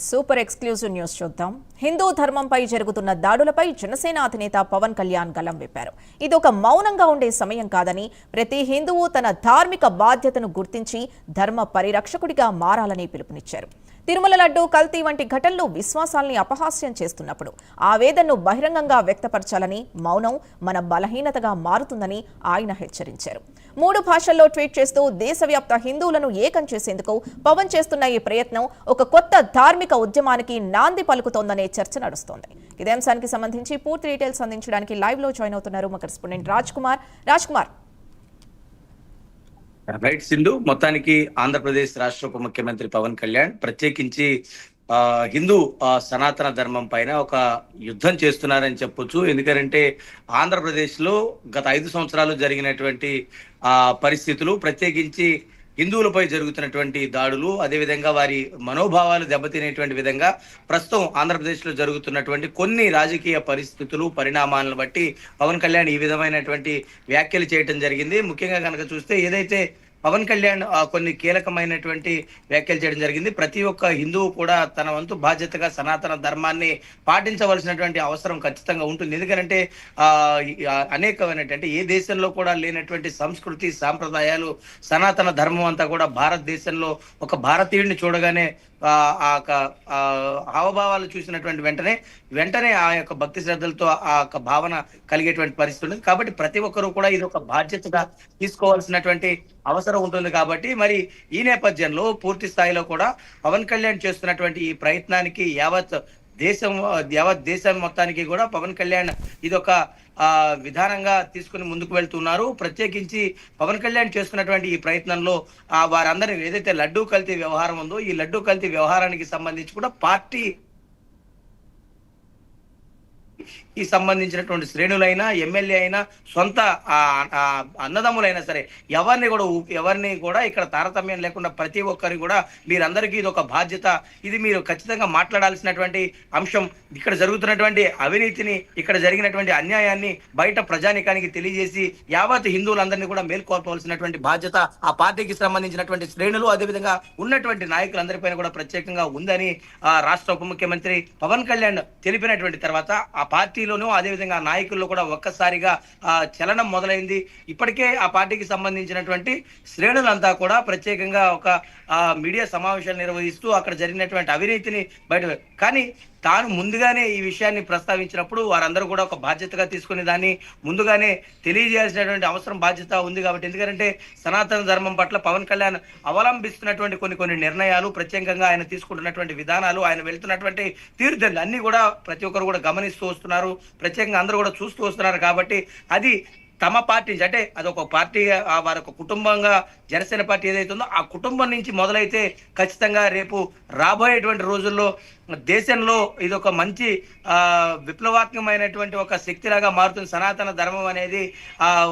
Super exclusive news చూద్దాం. హిందూ ధర్మంపై జరుగుతున్న దాడులపై జనసేన అధినేత పవన్ కళ్యాణ్ గళం విప్పారు. ఇదొక మౌనంగా ఉండే సమయం కాదని, ప్రతి హిందువు తన ధార్మిక బాధ్యతను గుర్తించి ధర్మ పరిరక్షకుడిగా మారాలని పిలుపునిచ్చారు. తిరుమల లడ్డు కల్తీ వంటి ఘటనలు విశ్వాసాల్ని అపహాస్యం చేస్తున్నప్పుడు ఆవేదనను బహిరంగంగా వ్యక్తపరచాలని, మౌనం మన బలహీనతగా మారుతుందని ఆయన హెచ్చరించారు. 3 భాషల్లో ట్వీట్ చేస్తూ దేశవ్యాప్త హిందువులను ఏకం చేసేందుకు పవన్ చేస్తున్న ఈ ప్రయత్నం ఒక కొత్త ధార్మిక ఉద్యమానికి నాంది పలుకుతోందనే చర్చ నడుస్తోంది. ఇదే అంశానికి సంబంధించి పూర్తి డీటెయిల్స్ అందించడానికి లైవ్ లో జాయిన్ అవుతున్నారు మా కరెస్పాండెంట్ రాజ్ కుమార్. రైట్ సింధు, మొత్తానికి ఆంధ్రప్రదేశ్ రాష్ట్ర ఉప ముఖ్యమంత్రి పవన్ కళ్యాణ్ ప్రత్యేకించి హిందూ సనాతన ధర్మం పైన ఒక యుద్ధం చేస్తున్నారని చెప్పొచ్చు. ఎందుకంటే ఆంధ్రప్రదేశ్ లో గత 5 సంవత్సరాలు జరిగినటువంటి పరిస్థితులు, ప్రత్యేకించి హిందువులపై జరుగుతున్నటువంటి దాడులు, అదేవిధంగా వారి మనోభావాలు దెబ్బతినేటువంటి విధంగా ప్రస్తుతం ఆంధ్రప్రదేశ్లో జరుగుతున్నటువంటి కొన్ని రాజకీయ పరిస్థితులు, పరిణామాలను బట్టి పవన్ కళ్యాణ్ ఈ విధమైనటువంటి వ్యాఖ్యలు చేయడం జరిగింది. ముఖ్యంగా కనుక చూస్తే ఏదైతే పవన్ కళ్యాణ్ కొన్ని కీలకమైనటువంటి వ్యాఖ్యలు చేయడం జరిగింది. ప్రతి ఒక్క హిందువు కూడా తన వంతు బాధ్యతగా సనాతన ధర్మాన్ని పాటించవలసినటువంటి అవసరం ఖచ్చితంగా ఉంటుంది. ఎందుకంటే అనేకమైనటువంటి ఏ దేశంలో కూడా లేనటువంటి సంస్కృతి, సాంప్రదాయాలు, సనాతన ధర్మం అంతా కూడా భారతదేశంలో ఒక భారతీయుడిని చూడగానే హావభావాలు చూసినటువంటి వెంటనే ఆ యొక్క భక్తి శ్రద్ధలతో ఆ యొక్క భావన కలిగేటువంటి పరిస్థితి ఉంది. కాబట్టి ప్రతి ఒక్కరూ కూడా ఇది ఒక బాధ్యతగా తీసుకోవాల్సినటువంటి అవసరం ఉంటుంది. కాబట్టి మరి ఈ నేపథ్యంలో పూర్తి స్థాయిలో కూడా పవన్ కళ్యాణ్ చేస్తున్నటువంటి ఈ ప్రయత్నానికి యావత్ దేశం మొత్తానికి కూడా పవన్ కళ్యాణ్ ఇదొక విధానంగా తీసుకుని ముందుకు వెళ్తున్నారు. ప్రత్యేకించి పవన్ కళ్యాణ్ చేస్తున్నటువంటి ఈ ప్రయత్నంలో వారందరినీ ఏదైతే లడ్డూ కల్తీ వ్యవహారం ఉందో, ఈ లడ్డూ కల్తీ వ్యవహారానికి సంబంధించి కూడా పార్టీ ఈ సంబంధించినటువంటి శ్రేణులైనా, ఎమ్మెల్యే అయినా, సొంత అన్నదమ్ములైనా సరే ఎవరిని కూడా ఇక్కడ తారతమ్యం లేకుండా ప్రతి ఒక్కరి కూడా మీరందరికీ ఇది ఒక బాధ్యత, ఇది మీరు ఖచ్చితంగా మాట్లాడాల్సినటువంటి అంశం. ఇక్కడ జరుగుతున్నటువంటి అవినీతిని, ఇక్కడ జరిగినటువంటి అన్యాయాన్ని బయట ప్రజానికానికి తెలియజేసి యావత్ హిందువులందరినీ కూడా మేల్కొల్పవలసినటువంటి బాధ్యత ఆ పార్టీకి సంబంధించినటువంటి శ్రేణులు, అదేవిధంగా ఉన్నటువంటి నాయకులందరిపైన కూడా ప్రత్యేకంగా ఉందని రాష్ట్ర ఉప ముఖ్యమంత్రి పవన్ కళ్యాణ్ తెలిపినటువంటి తర్వాత ఆ పార్టీలోనూ అదేవిధంగా నాయకుల్లో కూడా ఒక్కసారిగా చలనం మొదలైంది. ఇప్పటికే ఆ పార్టీకి సంబంధించినటువంటి శ్రేణులంతా కూడా ప్రత్యేకంగా ఒక మీడియా సమావేశాలు నిర్వహిస్తూ అక్కడ జరిగినటువంటి అవినీతిని కానీ తాను ముందుగానే ఈ విషయాన్ని ప్రస్తావించినప్పుడు వారందరూ కూడా ఒక బాధ్యతగా తీసుకునే దాన్ని ముందుగానే తెలియజేయాల్సినటువంటి అవసరం, బాధ్యత ఉంది. కాబట్టి ఎందుకంటే సనాతన ధర్మం పట్ల పవన్ కళ్యాణ్ అవలంబిస్తున్నటువంటి కొన్ని నిర్ణయాలు, ప్రత్యేకంగా ఆయన తీసుకుంటున్నటువంటి విధానాలు, ఆయన వెళ్తున్నటువంటి తీరుదెన్నులు అన్ని కూడా ప్రతి ఒక్కరు కూడా గమనిస్తూ వస్తున్నారు, ప్రత్యేకంగా అందరూ కూడా చూస్తూ వస్తున్నారు. కాబట్టి అది తమ పార్టీ నుంచి, అంటే అదొక పార్టీ, వారి ఒక కుటుంబంగా జనసేన పార్టీ ఏదైతే ఉందో ఆ కుటుంబం నుంచి మొదలైతే ఖచ్చితంగా రేపు రాబోయేటువంటి రోజుల్లో దేశంలో ఇదొక మంచి విప్లవాత్మకమైనటువంటి ఒక శక్తిలాగా మారుతుంది. సనాతన ధర్మం అనేది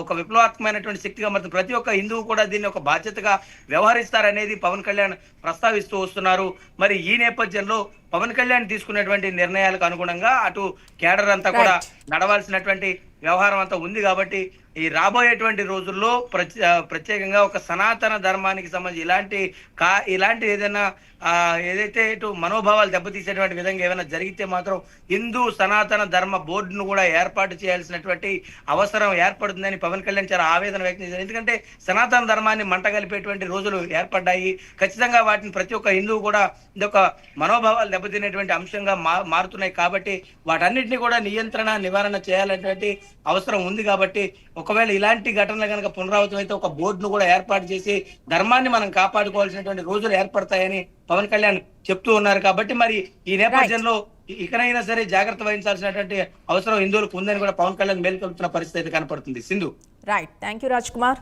ఒక విప్లవాత్మకమైనటువంటి శక్తిగా మారుతుంది. ప్రతి ఒక్క హిందువు కూడా దీన్ని ఒక బాధ్యతగా వ్యవహరిస్తారనేది పవన్ కళ్యాణ్ ప్రస్తావిస్తూ వస్తున్నారు. మరి ఈ నేపథ్యంలో పవన్ కళ్యాణ్ తీసుకున్నటువంటి నిర్ణయాలకు అనుగుణంగా అటు కేడర్ అంతా కూడా నడవాల్సినటువంటి వ్యవహారం అంతా ఉంది. కాబట్టి ఈ రాబోయేటువంటి రోజుల్లో ప్రత్యేకంగా ఒక సనాతన ధర్మానికి సంబంధించి ఇలాంటి ఏదైతే ఇటు మనోభావాలు దెబ్బతీసేటువంటి విధంగా ఏమైనా జరిగితే మాత్రం హిందూ సనాతన ధర్మ బోర్డును కూడా ఏర్పాటు చేయాల్సినటువంటి అవసరం ఏర్పడుతుందని పవన్ కళ్యాణ్ చాలా ఆవేదన వ్యక్తం చేశారు. ఎందుకంటే సనాతన ధర్మాన్ని మంటగలిపేటువంటి రోజులు ఏర్పడ్డాయి. ఖచ్చితంగా వాటిని ప్రతి ఒక్క హిందువు కూడా ఇదొక మనోభావాలు దెబ్బతినేటువంటి అంశంగా మారుతున్నాయి. కాబట్టి వాటన్నిటిని కూడా నివారణ చేయాలనేటువంటి అవసరం ఉంది. కాబట్టి ఒకవేళ ఇలాంటి ఘటనలు కనుక పునరావృతం అయితే ఒక బోర్డును కూడా ఏర్పాటు చేసి ధర్మాన్ని మనం కాపాడుకోవాల్సినటువంటి రోజులు ఏర్పడతాయని పవన్ కళ్యాణ్ చెప్తూ ఉన్నారు. కాబట్టి మరి ఈ నేపథ్యంలో ఇకనైనా సరే జాగ్రత్త వహించాల్సినటువంటి అవసరం హిందువులకు ఉందని కూడా పవన్ కళ్యాణ్ మేల్కొల్పుతున్న పరిస్థితి కనపడుతుంది. Sindhu. Right, thank you Raj Kumar.